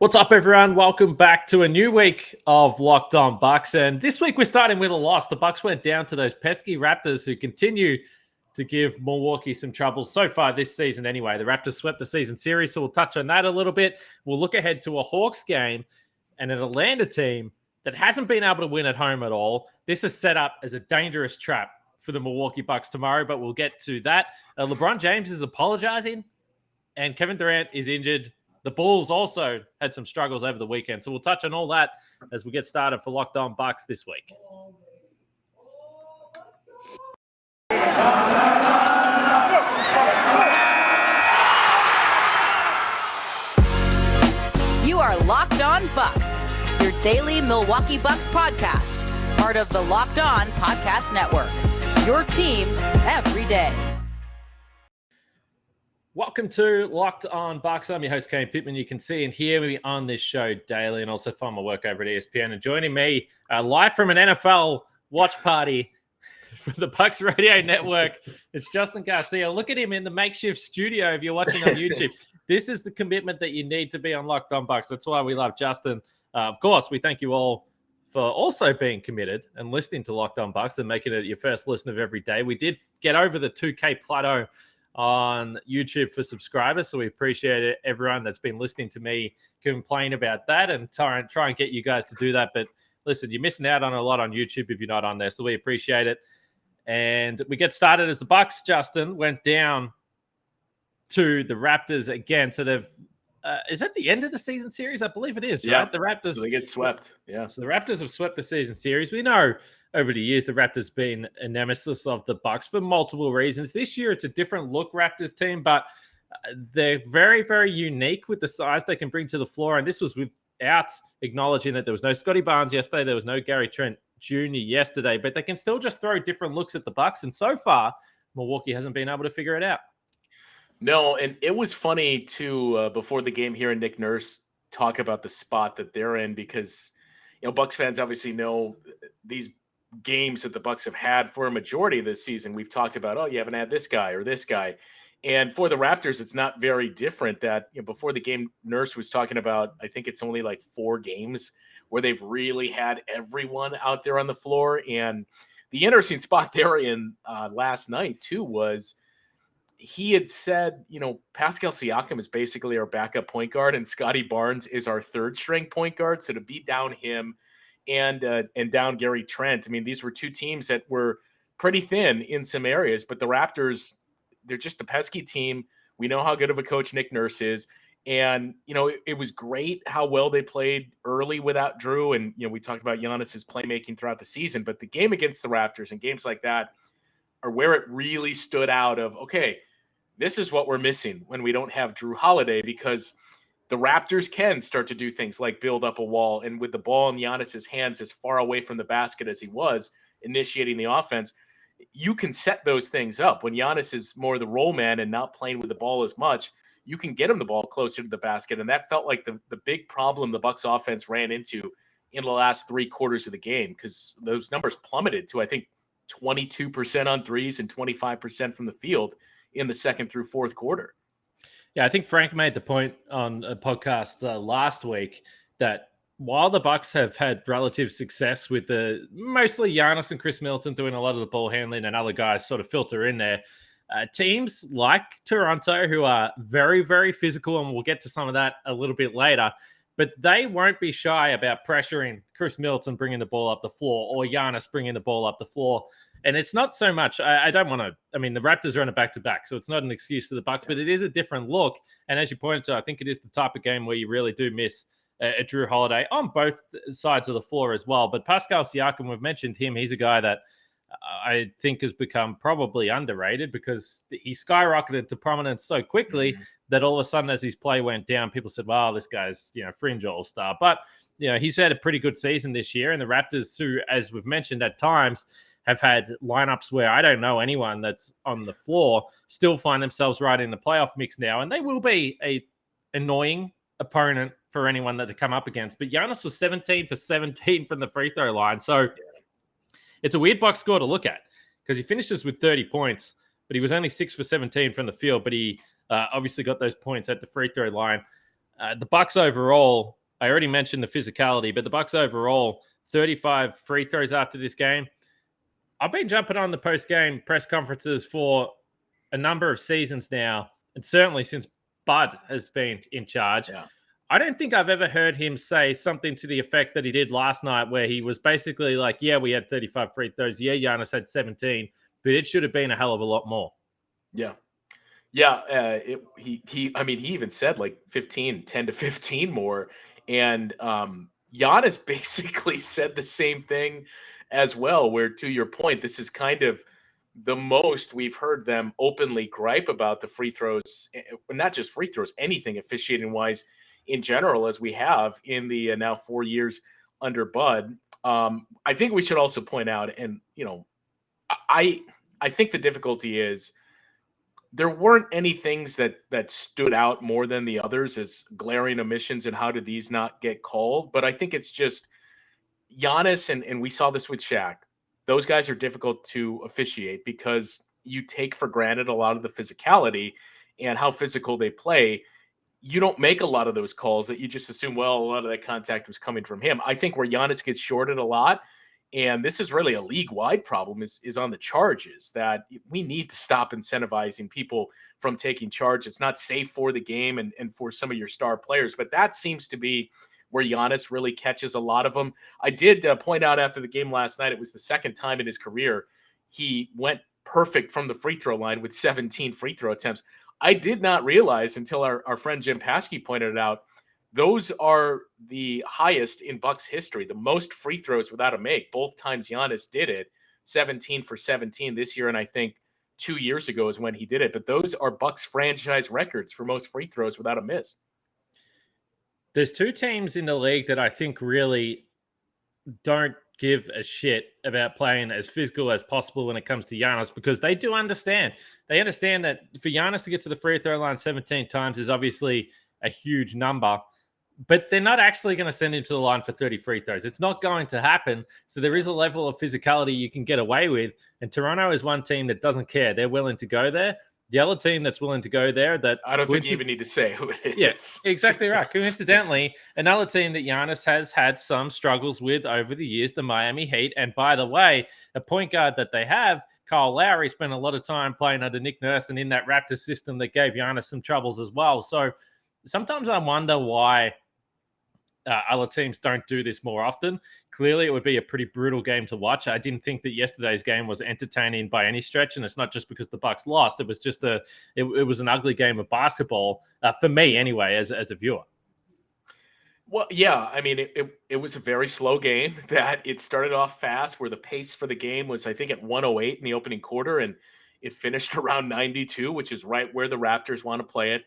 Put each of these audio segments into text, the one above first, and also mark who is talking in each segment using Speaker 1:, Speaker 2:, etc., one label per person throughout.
Speaker 1: What's up, everyone? Welcome back to a new week of Locked On Bucks. And this week we're starting with a loss. The Bucks went down to those pesky Raptors who continue to give Milwaukee some trouble so far this season anyway. The Raptors swept the season series, so we'll touch on that a little bit. We'll look ahead to a Hawks game and an Atlanta team that hasn't been able to win at home at all. This is set up as a dangerous trap for the Milwaukee Bucks tomorrow, but we'll get to that. LeBron James is apologizing and Kevin Durant is injured. The Bulls also had some struggles over the weekend. So we'll touch on all that as we get started for Locked On Bucks this week.
Speaker 2: You are Locked On Bucks, your daily Milwaukee Bucks podcast, part of the Locked On Podcast Network, your team every day.
Speaker 1: Welcome to Locked On Bucks. I'm your host, Kane Pittman. You can see and hear me on this show daily and also find my work over at ESPN. And joining me live from an NFL watch party for the Bucks Radio Network, it's Justin Garcia. Look at him in the makeshift studio if you're watching on YouTube. This is the commitment that you need to be on Locked On Bucks. That's why we love Justin. Of course, we thank you all for also being committed and listening to Locked On Bucks and making it your first listen of every day. We did get over the 2K plateau on YouTube for subscribers, so we appreciate it, everyone that's been listening to me complain about that and try and get you guys to do that. But listen, you're missing out on a lot on YouTube if you're not on there, so we appreciate it. And we get started as the Bucks, Justin, went down to the Raptors again. So they've is that the end of the season series? I believe it is, right? The Raptors,
Speaker 3: so they get swept. Yeah.
Speaker 1: So the Raptors have swept the season series. We know over the years the Raptors been a nemesis of the Bucks for multiple reasons. This year it's a different look Raptors team, but they're very, very unique with the size they can bring to the floor. And this was without acknowledging that there was no Scotty Barnes yesterday, there was no Gary Trent Jr. yesterday, but they can still just throw different looks at the Bucks. And so far, Milwaukee hasn't been able to figure it out.
Speaker 3: No, and it was funny too before the game here, and Nick Nurse talk about the spot that they're in because Bucks fans obviously know these games that the Bucks have had for a majority of this season. We've talked about, oh, you haven't had this guy or this guy, and for the Raptors, it's not very different. That before the game, Nurse was talking about, I think it's only like 4 games where they've really had everyone out there on the floor, and the interesting spot they're in last night too was, he had said, Pascal Siakam is basically our backup point guard and Scotty Barnes is our third string point guard. So to beat down him and down Gary Trent, I mean, these were 2 teams that were pretty thin in some areas, but the Raptors, they're just a pesky team. We know how good of a coach Nick Nurse is. And, it was great how well they played early without Drew. And, we talked about Giannis's playmaking throughout the season, but the game against the Raptors and games like that are where it really stood out of, okay, this is what we're missing when we don't have Drew Holiday, because the Raptors can start to do things like build up a wall. And with the ball in Giannis's hands as far away from the basket as he was initiating the offense, you can set those things up. When Giannis is more the roll man and not playing with the ball as much, you can get him the ball closer to the basket. And that felt like the big problem the Bucks offense ran into in the last 3 quarters of the game, because those numbers plummeted to, I think, 22% on threes and 25% from the field in the second through fourth quarter.
Speaker 1: Yeah, I think Frank made the point on a podcast last week that while the Bucks have had relative success with the mostly Giannis and Chris Middleton doing a lot of the ball handling and other guys sort of filter in there, teams like Toronto, who are very, very physical, and we'll get to some of that a little bit later, but they won't be shy about pressuring Chris Middleton bringing the ball up the floor or Giannis bringing the ball up the floor. And it's not so much, I don't want to, I mean, the Raptors are on a back-to-back, so it's not an excuse for the Bucks, but it is a different look. And as you pointed to, I think it is the type of game where you really do miss a Drew Holiday on both sides of the floor as well. But Pascal Siakam, we've mentioned him. He's a guy that I think has become probably underrated because he skyrocketed to prominence so quickly that all of a sudden as his play went down, people said, wow, this guy's, fringe all-star. But, he's had a pretty good season this year. And the Raptors, who, as we've mentioned at times, have had lineups where I don't know anyone that's on the floor, still find themselves right in the playoff mix now. And they will be a annoying opponent for anyone that they come up against. But Giannis was 17 for 17 from the free throw line. So it's a weird box score to look at because he finishes with 30 points, but he was only 6 for 17 from the field. But he obviously got those points at the free throw line. The Bucks overall, I already mentioned the physicality, but the Bucks overall, 35 free throws after this game. I've been jumping on the post-game press conferences for a number of seasons now, and certainly since Bud has been in charge.
Speaker 3: Yeah.
Speaker 1: I don't think I've ever heard him say something to the effect that he did last night, where he was basically like, yeah, we had 35 free throws. Yeah, Giannis had 17, but it should have been a hell of a lot more.
Speaker 3: Yeah. Yeah. I mean, he even said like 10 to 15 more. And Giannis basically said the same thing as well, where to your point, this is kind of the most we've heard them openly gripe about the free throws, not just free throws, anything officiating wise in general, as we have in the now 4 years under Bud. I think we should also point out, and I I think the difficulty is there weren't any things that stood out more than the others as glaring omissions, and how did these not get called. But I think it's just Giannis, and we saw this with Shaq. Those guys are difficult to officiate because you take for granted a lot of the physicality and how physical they play. You don't make a lot of those calls that you just assume, well, a lot of that contact was coming from him. I think where Giannis gets shorted a lot, and this is really a league-wide problem, is on the charges, that we need to stop incentivizing people from taking charge. It's not safe for the game and for some of your star players, but that seems to be where Giannis really catches a lot of them. I did point out after the game last night, it was the second time in his career he went perfect from the free throw line with 17 free throw attempts. I did not realize until our friend Jim Paschke pointed it out, those are the highest in Bucks history, the most free throws without a make. Both times Giannis did it, 17 for 17 this year, and I think 2 years ago is when he did it. But those are Bucks franchise records for most free throws without a miss.
Speaker 1: There's two teams in the league that I think really don't give a shit about playing as physical as possible when it comes to Giannis, because they do understand. They understand that for Giannis to get to the free throw line 17 times is obviously a huge number, but they're not actually going to send him to the line for 30 free throws. It's not going to happen. So there is a level of physicality you can get away with. And Toronto is one team that doesn't care. They're willing to go there. The other team that's willing to go there, that
Speaker 3: I don't think you even need to say who it is.
Speaker 1: Yes, exactly right. Coincidentally, another team that Giannis has had some struggles with over the years, the Miami Heat. And by the way, a point guard that they have, Kyle Lowry, spent a lot of time playing under Nick Nurse and in that Raptors system that gave Giannis some troubles as well. So sometimes I wonder why other teams don't do this more often. Clearly, it would be a pretty brutal game to watch. I didn't think that yesterday's game was entertaining by any stretch, and it's not just because the Bucks lost. It was just it was an ugly game of basketball for me, anyway, as a viewer.
Speaker 3: Well, yeah, I mean, it was a very slow game. That it started off fast, where the pace for the game was, I think, at 108 in the opening quarter, and it finished around 92, which is right where the Raptors want to play it.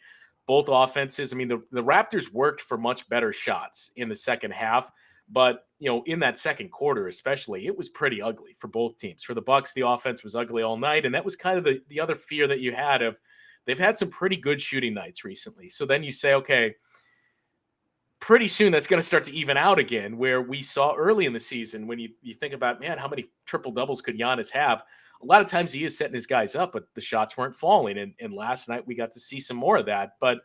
Speaker 3: Both offenses, I mean, the Raptors worked for much better shots in the second half, but in that second quarter especially, it was pretty ugly for both teams. For the Bucks, the offense was ugly all night, and that was kind of the other fear that you had of, they've had some pretty good shooting nights recently. So then you say, okay, pretty soon that's going to start to even out again, where we saw early in the season, when you think about, man, how many triple doubles could Giannis have? A lot of times he is setting his guys up, but the shots weren't falling. And last night we got to see some more of that. But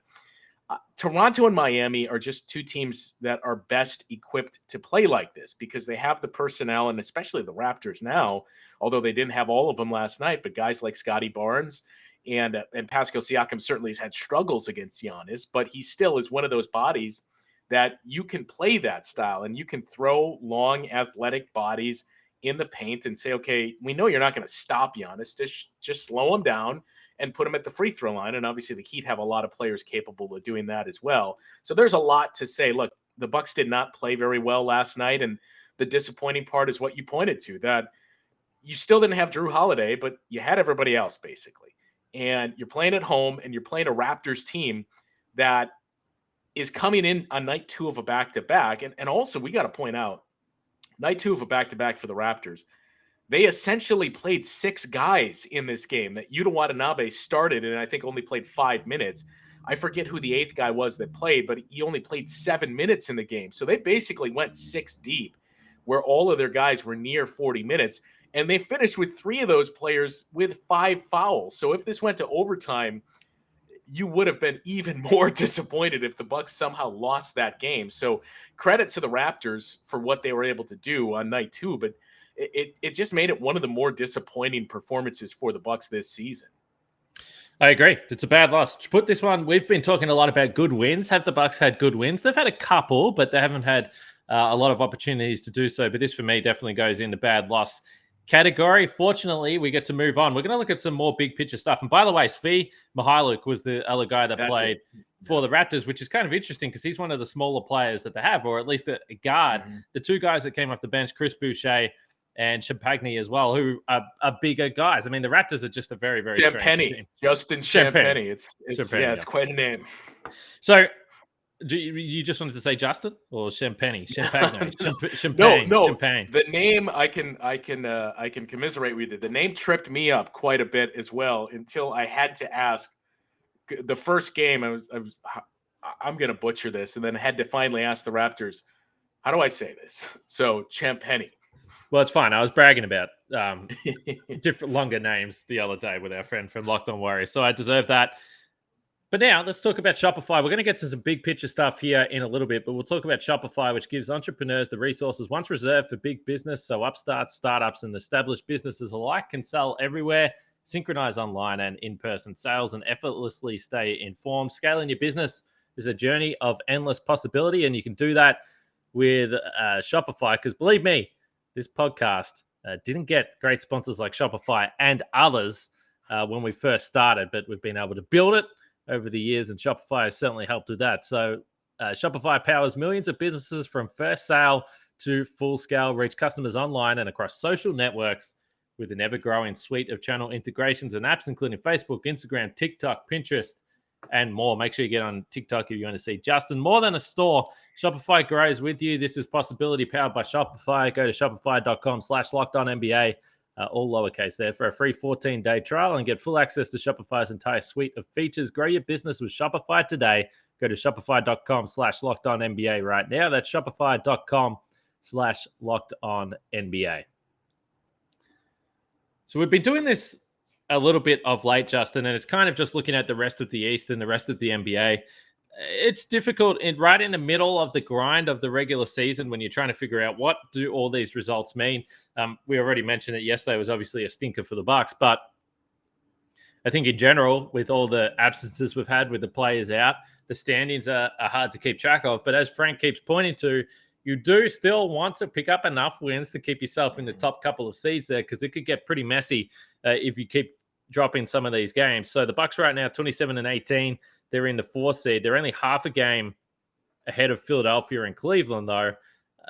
Speaker 3: Toronto and Miami are just two teams that are best equipped to play like this, because they have the personnel, and especially the Raptors now, although they didn't have all of them last night, but guys like Scotty Barnes and Pascal Siakam certainly has had struggles against Giannis, but he still is one of those bodies that you can play that style, and you can throw long athletic bodies in the paint and say, okay, we know you're not going to stop Giannis. Just slow him down and put him at the free throw line. And obviously the Heat have a lot of players capable of doing that as well. So there's a lot to say. Look, the Bucks did not play very well last night. And the disappointing part is what you pointed to, that you still didn't have Drew Holiday, but you had everybody else basically. And you're playing at home, and you're playing a Raptors team that is coming in on night 2 of a back-to-back. And also, we got to point out, night 2 of a back-to-back for the Raptors, they essentially played 6 guys in this game. That Yuta Watanabe started and I think only played 5 minutes. I forget who the 8th guy was that played, but he only played 7 minutes in the game. So they basically went 6 deep, where all of their guys were near 40 minutes. And they finished with 3 of those players with 5 fouls. So if this went to overtime, you would have been even more disappointed if the Bucks somehow lost that game. So credit to the Raptors for what they were able to do on night 2, but it just made it one of the more disappointing performances for the Bucks this season.
Speaker 1: I agree. It's a bad loss. To put this one, we've been talking a lot about good wins. Have the Bucks had good wins? They've had a couple, but they haven't had a lot of opportunities to do so. But this, for me, definitely goes in the bad loss category. Fortunately, we get to move on. We're going to look at some more big picture stuff. And by the way, Svi Mihajlovic was the other guy that played for the Raptors, which is kind of interesting because he's one of the smaller players that they have, or at least a guard. Mm-hmm. The two guys that came off the bench, Chris Boucher and Champagny as well, who are bigger guys. I mean, the Raptors are just a very, very
Speaker 3: Champagny,
Speaker 1: team.
Speaker 3: Justin Champagny. It's it's quite a name.
Speaker 1: So, do you just wanted to say Justin or Champagny? Champagne.
Speaker 3: No.
Speaker 1: Champagne.
Speaker 3: The name I can commiserate with it. The name tripped me up quite a bit as well until I had to ask. The first game, I'm going to butcher this, and then had to finally ask the Raptors, how do I say this? So Champagny.
Speaker 1: Well, it's fine. I was bragging about different longer names the other day with our friend from Locked On Warriors, so I deserve that. But now let's talk about Shopify. We're going to get to some big picture stuff here in a little bit, but we'll talk about Shopify, which gives entrepreneurs the resources once reserved for big business, so upstarts, startups, and established businesses alike can sell everywhere, synchronize online and in-person sales, and effortlessly stay informed. Scaling your business is a journey of endless possibility, and you can do that with Shopify, because believe me, this podcast didn't get great sponsors like Shopify and others when we first started, but we've been able to build it over the years, and Shopify has certainly helped with that. So Shopify powers millions of businesses from first sale to full scale, reach customers online and across social networks with an ever-growing suite of channel integrations and apps, including Facebook, Instagram, TikTok, Pinterest, and more. Make sure you get on TikTok if you want to see Justin. More than a store, Shopify grows with you. This is Possibility powered by Shopify. Go to shopify.com/lockedonnba, all lowercase there, for a free 14-day trial and get full access to Shopify's entire suite of features. Grow your business with Shopify today. Go to shopify.com/lockedonnba right now. That's shopify.com/lockedonnba. So we've been doing this a little bit of late, Justin, and it's kind of just looking at the rest of the East and the rest of the NBA. It's difficult right in the middle of the grind of the regular season when you're trying to figure out what do all these results mean. We already mentioned it yesterday. It was obviously a stinker for the Bucks, but I think in general, with all the absences we've had with the players out, the standings are hard to keep track of. But as Frank keeps pointing to, you do still want to pick up enough wins to keep yourself in the top couple of seeds there, because it could get pretty messy if you keep dropping some of these games. So the Bucks right now, 27-18. They're in the 4th seed. They're only half a game ahead of Philadelphia and Cleveland, though,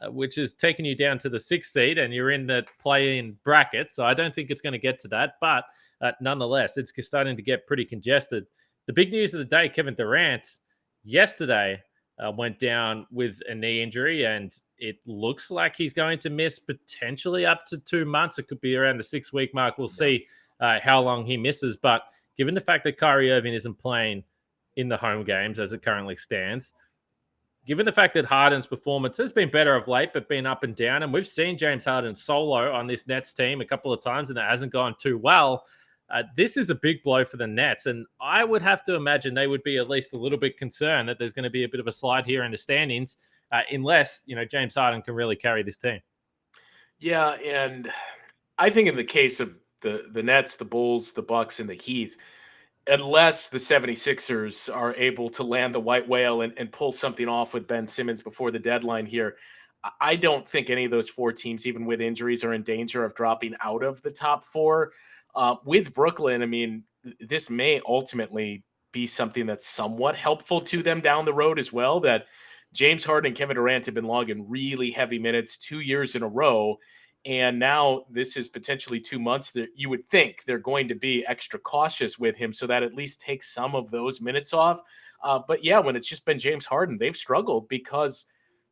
Speaker 1: which is taking you down to the 6th seed, and you're in the play-in bracket. So I don't think it's going to get to that. But nonetheless, it's starting to get pretty congested. The big news of the day, Kevin Durant, yesterday went down with a knee injury, and it looks like he's going to miss potentially up to 2 months. It could be around the 6-week mark. We'll see how long he misses. But given the fact that Kyrie Irving isn't playing in the home games as it currently stands, given the fact that Harden's performance has been better of late, but been up and down, and we've seen James Harden solo on this Nets team a couple of times, and it hasn't gone too well, this is a big blow for the Nets. And I would have to imagine they would be at least a little bit concerned that there's going to be a bit of a slide here in the standings, unless, James Harden can really carry this team.
Speaker 3: Yeah, and I think in the case of the Nets, the Bulls, the Bucks, and the Heat, unless the 76ers are able to land the white whale and pull something off with Ben Simmons before the deadline here, I don't think any of those 4 teams, even with injuries, are in danger of dropping out of the top 4. With Brooklyn, I mean, this may ultimately be something that's somewhat helpful to them down the road as well, that James Harden and Kevin Durant have been logging really heavy minutes 2 years in a row. And now this is potentially 2 months that you would think they're going to be extra cautious with him, so that at least takes some of those minutes off. But yeah, when it's just been James Harden, they've struggled because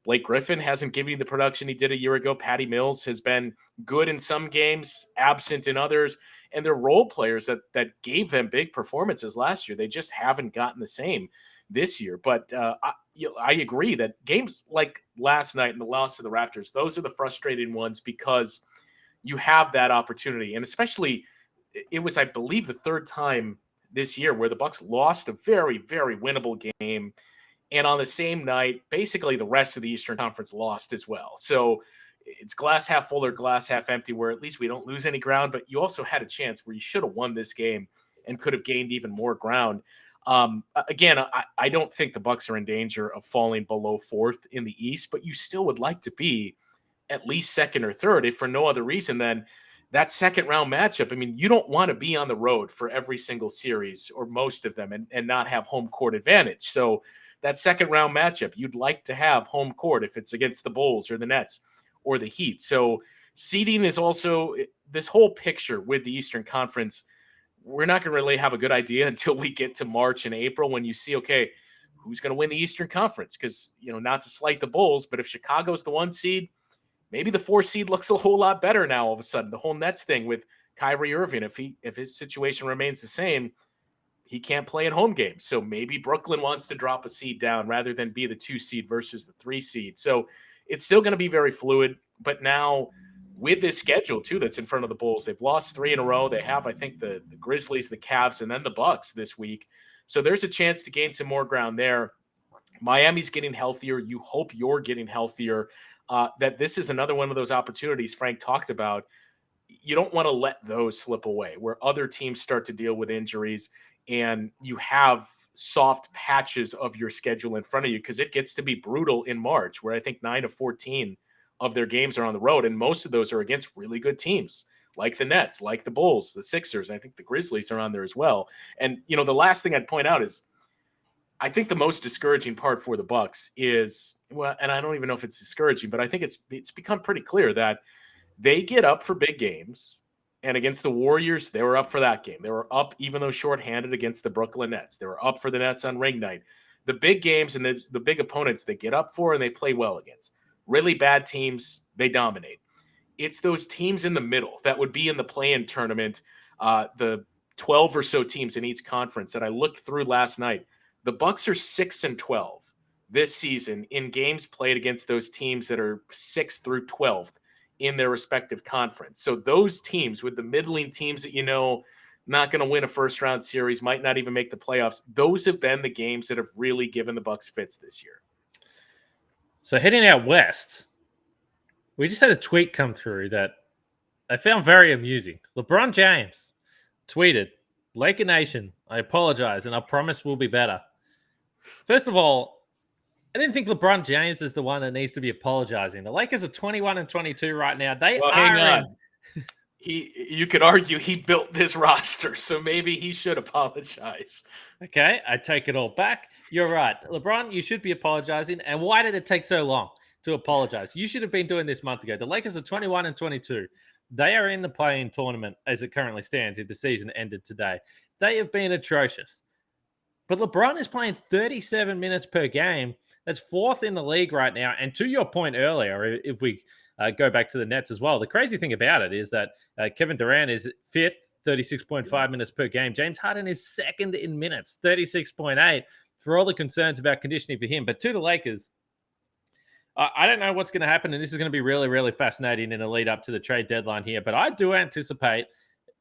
Speaker 3: Blake Griffin hasn't given you the production he did a year ago. Patty Mills has been good in some games, absent in others. And they're role players that gave them big performances last year. They just haven't gotten the same this year. But I agree that games like last night and the loss to the Raptors, those are the frustrating ones because you have that opportunity. And especially, it was, I believe, the 3rd time this year where the Bucks lost a very, very winnable game. And on the same night, basically the rest of the Eastern Conference lost as well. So it's glass half full or glass half empty, where at least we don't lose any ground, but you also had a chance where you should have won this game and could have gained even more ground. Again, I don't think the Bucks are in danger of falling below fourth in the East, but you still would like to be at least second or third, if for no other reason than that second round matchup. I mean, you don't want to be on the road for every single series or most of them and not have home court advantage. So that second round matchup, you'd like to have home court if it's against the Bulls or the Nets or the Heat. So seeding is also this whole picture with the Eastern Conference. We're not going to really have a good idea until we get to March and April when you see, okay, who's going to win the Eastern Conference? Because, not to slight the Bulls, but if Chicago's the 1 seed, maybe the 4 seed looks a whole lot better now all of a sudden. The whole Nets thing with Kyrie Irving, if his situation remains the same, he can't play in home games. So maybe Brooklyn wants to drop a seed down rather than be the 2 seed versus the 3 seed. So it's still going to be very fluid. But now with this schedule, too, that's in front of the Bulls, they've lost 3 in a row. They have, I think, the Grizzlies, the Cavs, and then the Bucks this week. So there's a chance to gain some more ground there. Miami's getting healthier. You hope you're getting healthier. That this is another one of those opportunities Frank talked about. You don't want to let those slip away where other teams start to deal with injuries and you have soft patches of your schedule in front of you, because it gets to be brutal in March, where I think 9 of 14 of their games are on the road. And most of those are against really good teams like the Nets, like the Bulls, the Sixers. I think the Grizzlies are on there as well. And, the last thing I'd point out is I think the most discouraging part for the Bucks is, well, and I don't even know if it's discouraging, but I think it's become pretty clear that they get up for big games. And against the Warriors, they were up for that game. They were up, even though shorthanded, against the Brooklyn Nets. They were up for the Nets on ring night. The big games and the big opponents they get up for and they play well against. Really bad teams, they dominate. It's those teams in the middle that would be in the play-in tournament, the 12 or so teams in each conference that I looked through last night. The Bucks are 6-12 this season in games played against those teams that are 6th through 12th in their respective conference. So those teams with the middling teams that not going to win a first round series, might not even make the playoffs, those have been the games that have really given the Bucks fits this year.
Speaker 1: So heading out west, we just had a tweet come through that I found very amusing. LeBron James tweeted, "Laker Nation, I apologize and I promise we'll be better." First of all, I didn't think LeBron James is the one that needs to be apologizing. The Lakers are 21-22 right now.
Speaker 3: Hang on. You could argue he built this roster, so maybe he should apologize.
Speaker 1: Okay, I take it all back. You're right. LeBron, you should be apologizing. And why did it take so long to apologize? You should have been doing this month ago. The Lakers are 21-22. They are in the play-in tournament as it currently stands if the season ended today. They have been atrocious. But LeBron is playing 37 minutes per game. That's 4th in the league right now. And to your point earlier, if we go back to the Nets as well, the crazy thing about it is that Kevin Durant is 5th, 36.5 minutes per game. James Harden is 2nd in minutes, 36.8, for all the concerns about conditioning for him. But to the Lakers, I don't know what's going to happen, and this is going to be really, really fascinating in the lead up to the trade deadline here. But I do anticipate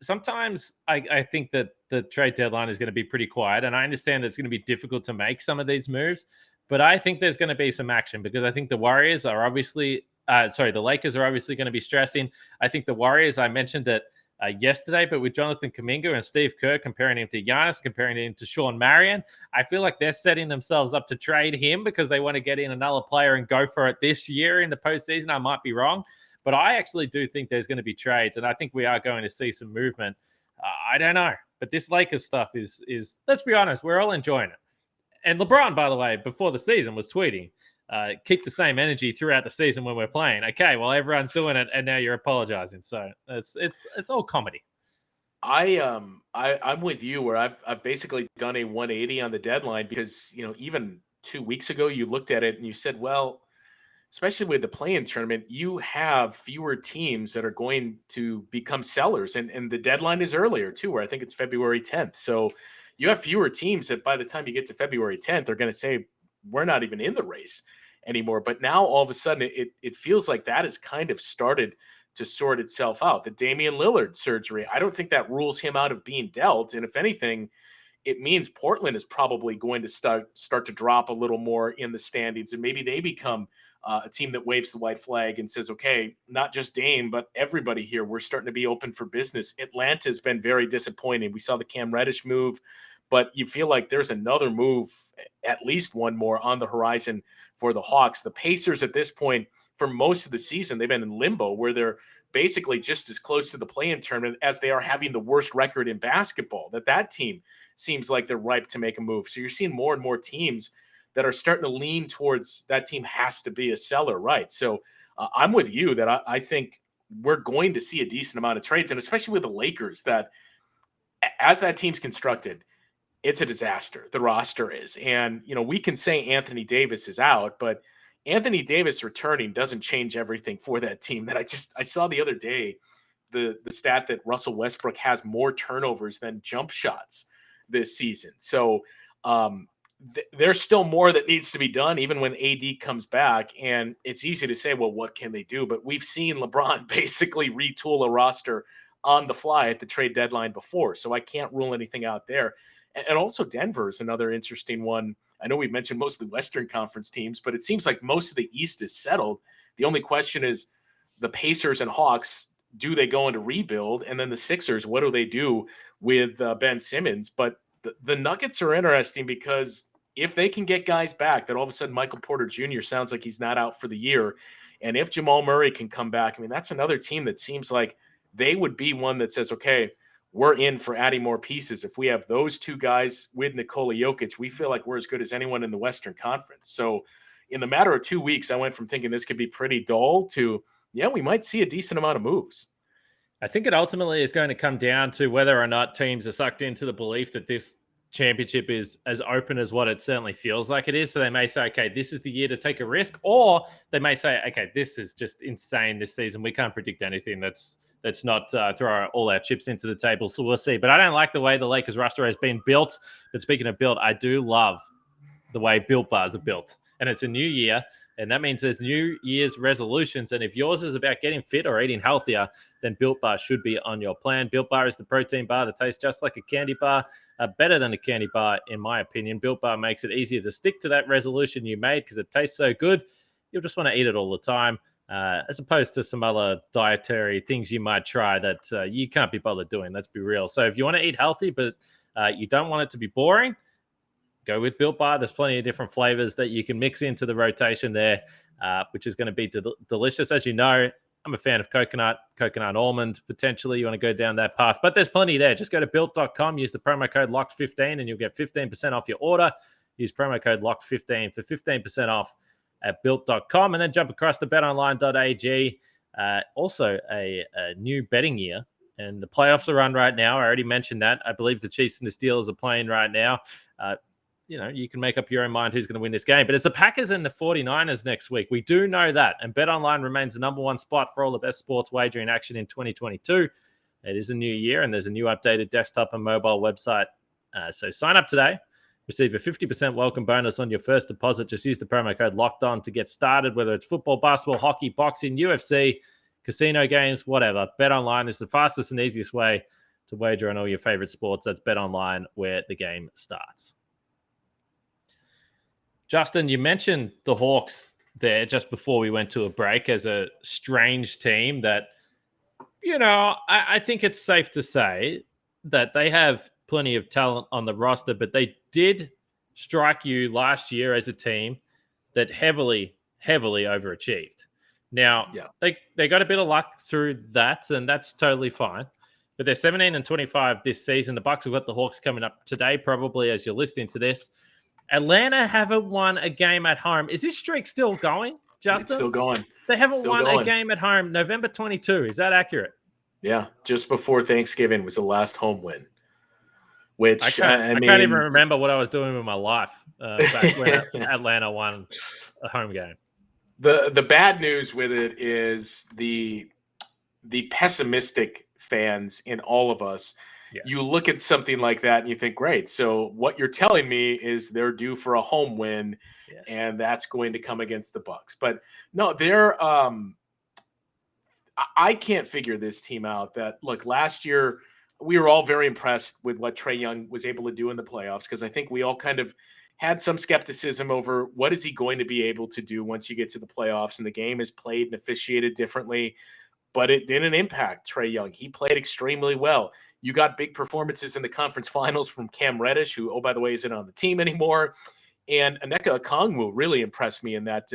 Speaker 1: sometimes I think that the trade deadline is going to be pretty quiet, and I understand that it's going to be difficult to make some of these moves. But I think there's going to be some action because I think the Lakers are obviously going to be stressing. I think the Warriors, I mentioned that yesterday, but with Jonathan Kuminga and Steve Kerr comparing him to Giannis, comparing him to Sean Marion, I feel like they're setting themselves up to trade him because they want to get in another player and go for it this year in the postseason. I might be wrong, but I actually do think there's going to be trades, and I think we are going to see some movement. I don't know, but this Lakers stuff is let's be honest, we're all enjoying it. And LeBron, by the way, before the season was tweeting, keep the same energy throughout the season when we're playing. Okay, well, everyone's doing it, and now you're apologizing. So it's all comedy.
Speaker 3: I'm with you where I've basically done a 180 on the deadline because even 2 weeks ago you looked at it and you said, well, especially with the play-in tournament, you have fewer teams that are going to become sellers, and the deadline is earlier too, where I think it's February 10th. So you have fewer teams that by the time you get to February 10th are going to say we're not even in the race anymore. But now all of a sudden it feels like that has kind of started to sort itself out. The Damian Lillard surgery, I don't think that rules him out of being dealt. And if anything, it means Portland is probably going to start to drop a little more in the standings, and maybe they become a team that waves the white flag and says, okay, not just Dame, but everybody here, we're starting to be open for business. Atlanta's been very disappointing. We saw the Cam Reddish move, but you feel like there's another move, at least one more on the horizon for the Hawks. The Pacers at this point, for most of the season, they've been in limbo where they're basically just as close to the play-in tournament as they are having the worst record in basketball. That team seems like they're ripe to make a move. So you're seeing more and more teams that are starting to lean towards that team has to be a seller, right? So I'm with you that I think we're going to see a decent amount of trades, and especially with the Lakers, that as that team's constructed, it's a disaster. The roster is. And, we can say Anthony Davis is out, but Anthony Davis returning doesn't change everything for that team. That I saw the other day, the stat that Russell Westbrook has more turnovers than jump shots this season. So there's still more that needs to be done, even when AD comes back. And it's easy to say, well, what can they do? But we've seen LeBron basically retool a roster on the fly at the trade deadline before. So I can't rule anything out there. And also Denver is another interesting one. I know we've mentioned most of the Western Conference teams, but it seems like most of the East is settled. The only question is the Pacers and Hawks, do they go into rebuild? And then the Sixers, what do they do with Ben Simmons? But the Nuggets are interesting because if they can get guys back, that all of a sudden Michael Porter Jr. sounds like he's not out for the year. And if Jamal Murray can come back, I mean, that's another team that seems like they would be one that says, okay, we're in for adding more pieces. If we have those two guys with Nikola Jokic, we feel like we're as good as anyone in the Western Conference. So in the matter of 2 weeks, I went from thinking this could be pretty dull to, yeah, we might see a decent amount of moves.
Speaker 1: I think it ultimately is going to come down to whether or not teams are sucked into the belief that this championship is as open as what it certainly feels like it is. So they may say, okay, this is the year to take a risk, or they may say, okay, this is just insane this season. We can't predict anything that's not throw all our chips into the table. So we'll see. But I don't like the way the Lakers roster has been built. But speaking of built, I do love the way Built Bars are built. And it's a new year. And that means there's New Year's resolutions. And if yours is about getting fit or eating healthier, then Built Bar should be on your plan. Built Bar is the protein bar that tastes just like a candy bar, better than a candy bar, in my opinion. Built Bar makes it easier to stick to that resolution you made because it tastes so good. You'll just want to eat it all the time, as opposed to some other dietary things you might try that you can't be bothered doing. Let's be real. So if you want to eat healthy, but you don't want it to be boring, go with Built Bar. There's plenty of different flavors that you can mix into the rotation there, which is going to be delicious. As you know, I'm a fan of coconut almond. Potentially, you want to go down that path. But there's plenty there. Just go to built.com, use the promo code LOCKED15, and you'll get 15% off your order. Use promo code LOCKED15 for 15% off at built.com. And then jump across to betonline.ag. Also, a new betting year. And the playoffs are on right now. I already mentioned that. I believe the Chiefs and the Steelers are playing right now. You can make up your own mind who's going to win this game. But it's the Packers and the 49ers next week. We do know that. And BetOnline remains the number one spot for all the best sports wagering action in 2022. It is a new year, and there's a new updated desktop and mobile website. So sign up today. Receive a 50% welcome bonus on your first deposit. Just use the promo code LOCKEDON to get started, whether it's football, basketball, hockey, boxing, UFC, casino games, whatever. BetOnline is the fastest and easiest way to wager on all your favorite sports. That's BetOnline, where the game starts. Justin, you mentioned the Hawks there just before we went to a break as a strange team that, I think it's safe to say that they have plenty of talent on the roster, but they did strike you last year as a team that heavily overachieved. Now, they got a bit of luck through that, and that's totally fine. But they're 17-25 this season. The Bucks have got the Hawks coming up today, probably as you're listening to this. Atlanta haven't won a game at home. Is this streak still going, Justin?
Speaker 3: It's still going.
Speaker 1: They haven't won a game at home. November 22. Is that accurate?
Speaker 3: Yeah, just before Thanksgiving was the last home win. Which I
Speaker 1: can't even remember what I was doing with my life back when Atlanta won a home game.
Speaker 3: The bad news with it is the pessimistic fans in all of us. Yes. You look at something like that and you think, great. So what you're telling me is they're due for a home win, yes, and that's going to come against the Bucks. But no, they're I can't figure this team out. That look, last year we were all very impressed with what Trae Young was able to do in the playoffs, because I think we all kind of had some skepticism over what is he going to be able to do once you get to the playoffs and the game is played and officiated differently. But it didn't impact Trae Young. He played extremely well. You got big performances in the conference finals from Cam Reddish, who, oh, by the way, isn't on the team anymore. And Antetokounmpo really impressed me in that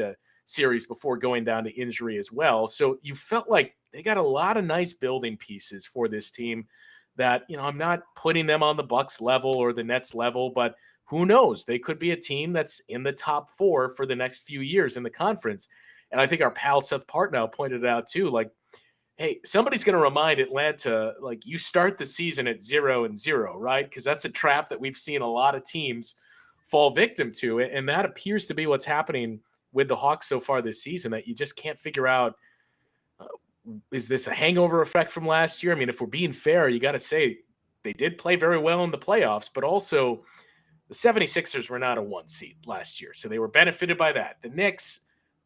Speaker 3: series before going down to injury as well. So you felt like they got a lot of nice building pieces for this team that, I'm not putting them on the Bucks level or the Nets level, but who knows? They could be a team that's in the top 4 for the next few years in the conference. And I think our pal Seth Partnow pointed it out too, like, hey, somebody's going to remind Atlanta, like, you start the season at 0-0, right? Because that's a trap that we've seen a lot of teams fall victim to. And that appears to be what's happening with the Hawks so far this season, that you just can't figure out, is this a hangover effect from last year? I mean, if we're being fair, you got to say they did play very well in the playoffs, but also the 76ers were not a 1 seed last year. So they were benefited by that. The Knicks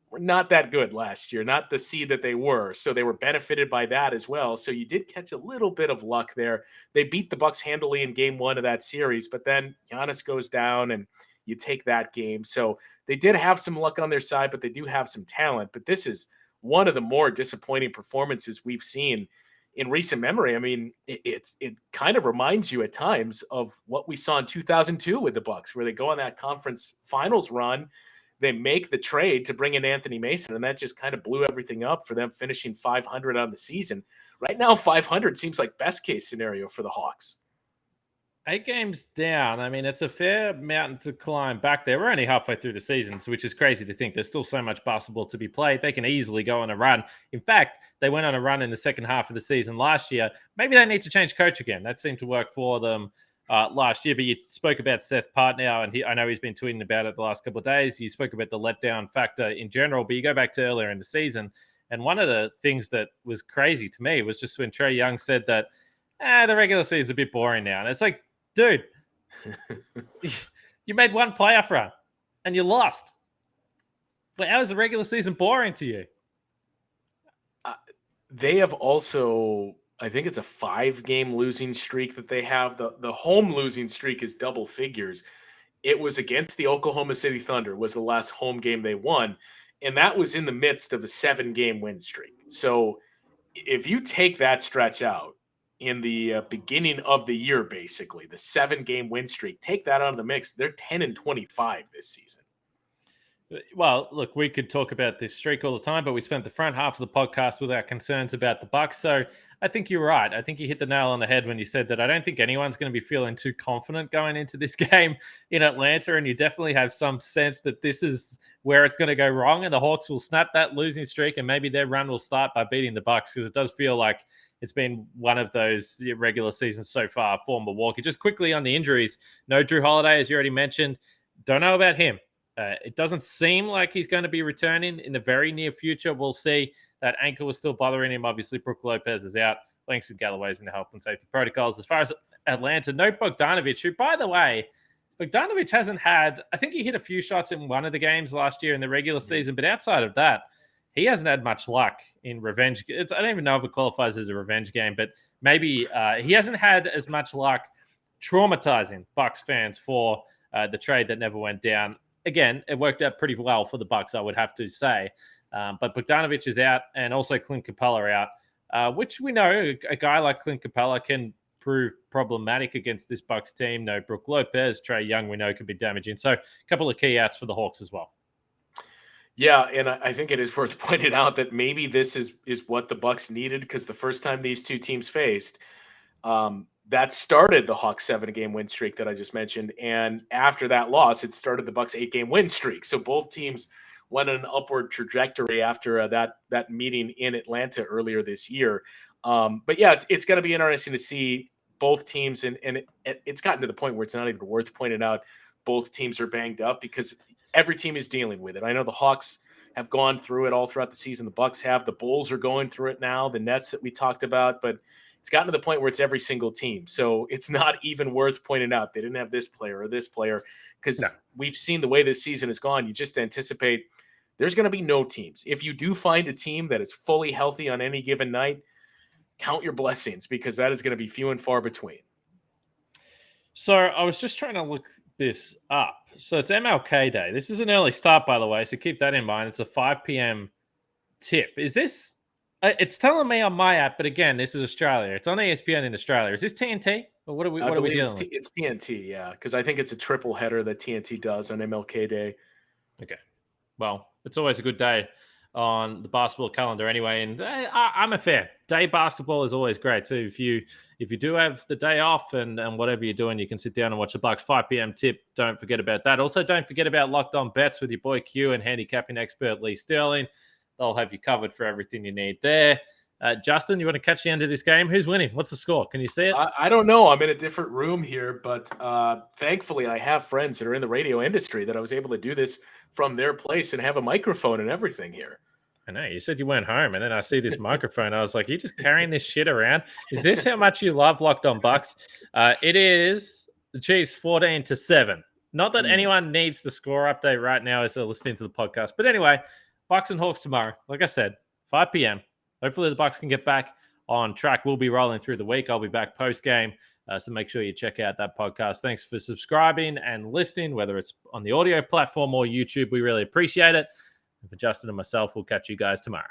Speaker 3: were not that good last year, not the seed that they were. So they were benefited by that as well. So you did catch a little bit of luck there. They beat the Bucks handily in game 1 of that series, but then Giannis goes down and you take that game. So they did have some luck on their side, but they do have some talent. But this is one of the more disappointing performances we've seen in recent memory. I mean, it kind of reminds you at times of what we saw in 2002 with the Bucks, where they go on that conference finals run. They make the trade to bring in Anthony Mason, and that just kind of blew everything up for them, finishing 500 on the season. Right now, 500 seems like best case scenario for the Hawks.
Speaker 1: 8 games down. I mean, it's a fair mountain to climb back there. We're only halfway through the season, which is crazy to think. There's still so much basketball to be played. They can easily go on a run. In fact, they went on a run in the second half of the season last year. Maybe they need to change coach again. That seemed to work for them last year. But you spoke about Seth Partnow, and I know he's been tweeting about it the last couple of days. You spoke about the letdown factor in general, but you go back to earlier in the season, and one of the things that was crazy to me was just when Trae Young said that the regular season is a bit boring now. And it's like, dude, you made one playoff run and you lost. Like, how is the regular season boring to you?
Speaker 3: They have also, I think it's a 5-game losing streak that they have. The home losing streak is double figures. It was against the Oklahoma City Thunder, was the last home game they won. And that was in the midst of a 7-game win streak. So if you take that stretch out, in the beginning of the year, basically, the 7-game win streak, take that out of the mix, they're 10-25 this season.
Speaker 1: Well, look, we could talk about this streak all the time, but we spent the front half of the podcast with our concerns about the Bucks. So I think you're right. I think you hit the nail on the head when you said that I don't think anyone's going to be feeling too confident going into this game in Atlanta. And you definitely have some sense that this is where it's going to go wrong. And the Hawks will snap that losing streak, and maybe their run will start by beating the Bucks, because it does feel like it's been one of those regular seasons so far for Milwaukee. Just quickly on the injuries, no Drew Holiday, as you already mentioned. Don't know about him. It doesn't seem like he's going to be returning in the very near future. We'll see. That ankle was still bothering him. Obviously, Brook Lopez is out. Langston Galloway's in the health and safety protocols. As far as Atlanta, no Bogdanovic, who, by the way, Bogdanovic hasn't had, I think he hit a few shots in one of the games last year in the regular season, but outside of that, he hasn't had much luck in revenge. I don't even know if it qualifies as a revenge game, but maybe he hasn't had as much luck traumatizing Bucks fans for the trade that never went down. Again, it worked out pretty well for the Bucks, I would have to say. But Bogdanovic is out, and also Clint Capella out, which we know a guy like Clint Capella can prove problematic against this Bucks team. No Brook Lopez, Trae Young, we know can be damaging. So a couple of key outs for the Hawks as well.
Speaker 3: Yeah, and I think it is worth pointing out that maybe this is what the Bucks needed, because the first time these two teams faced, that started the Hawks 7-game win streak that I just mentioned, and after that loss, it started the Bucks 8-game win streak. So both teams went on an upward trajectory after that meeting in Atlanta earlier this year. But yeah, it's going to be interesting to see both teams, and it's gotten to the point where it's not even worth pointing out both teams are banged up, because every team is dealing with it. I know the Hawks have gone through it all throughout the season. The Bucks have. The Bulls are going through it now. The Nets that we talked about, but it's gotten to the point where it's every single team. So it's not even worth pointing out they didn't have this player or this player, because we've seen the way this season has gone. You just anticipate there's going to be no teams. If you do find a team that is fully healthy on any given night, count your blessings, because that is going to be few and far between.
Speaker 1: So I was just trying to look this up. So it's MLK Day. This is an early start, by the way, so keep that in mind. It's a 5 p.m. tip. Is this? It's telling me on my app, but again, this is Australia. It's on ESPN in Australia. Is this TNT? Or what are we?
Speaker 3: I
Speaker 1: What are we
Speaker 3: believe
Speaker 1: dealing with?
Speaker 3: it's TNT, yeah, because I think it's a triple header that TNT does on MLK Day.
Speaker 1: Okay. Well, it's always a good day on the basketball calendar anyway, and I'm a fan. Day basketball is always great. So if you do have the day off and whatever you're doing, you can sit down and watch the Bucks 5 p.m. tip. Don't forget about that. Also, don't forget about Locked On Bets with your boy Q and handicapping expert Lee Sterling. They'll have you covered for everything you need there. Justin, you want to catch the end of this game? Who's winning? What's the score? Can you see it?
Speaker 3: I don't know. I'm in a different room here, but thankfully I have friends that are in the radio industry that I was able to do this from their place and have a microphone and everything here.
Speaker 1: I know. You said you went home, and then I see this microphone. I was like, you just carrying this shit around? Is this how much you love Locked On Bucks? It is the Chiefs 14-7. Not that anyone needs the score update right now as they're listening to the podcast. But anyway, Bucks and Hawks tomorrow. Like I said, 5 p.m. Hopefully the Bucks can get back on track. We'll be rolling through the week. I'll be back post-game. So make sure you check out that podcast. Thanks for subscribing and listening, whether it's on the audio platform or YouTube. We really appreciate it. And for Justin and myself, we'll catch you guys tomorrow.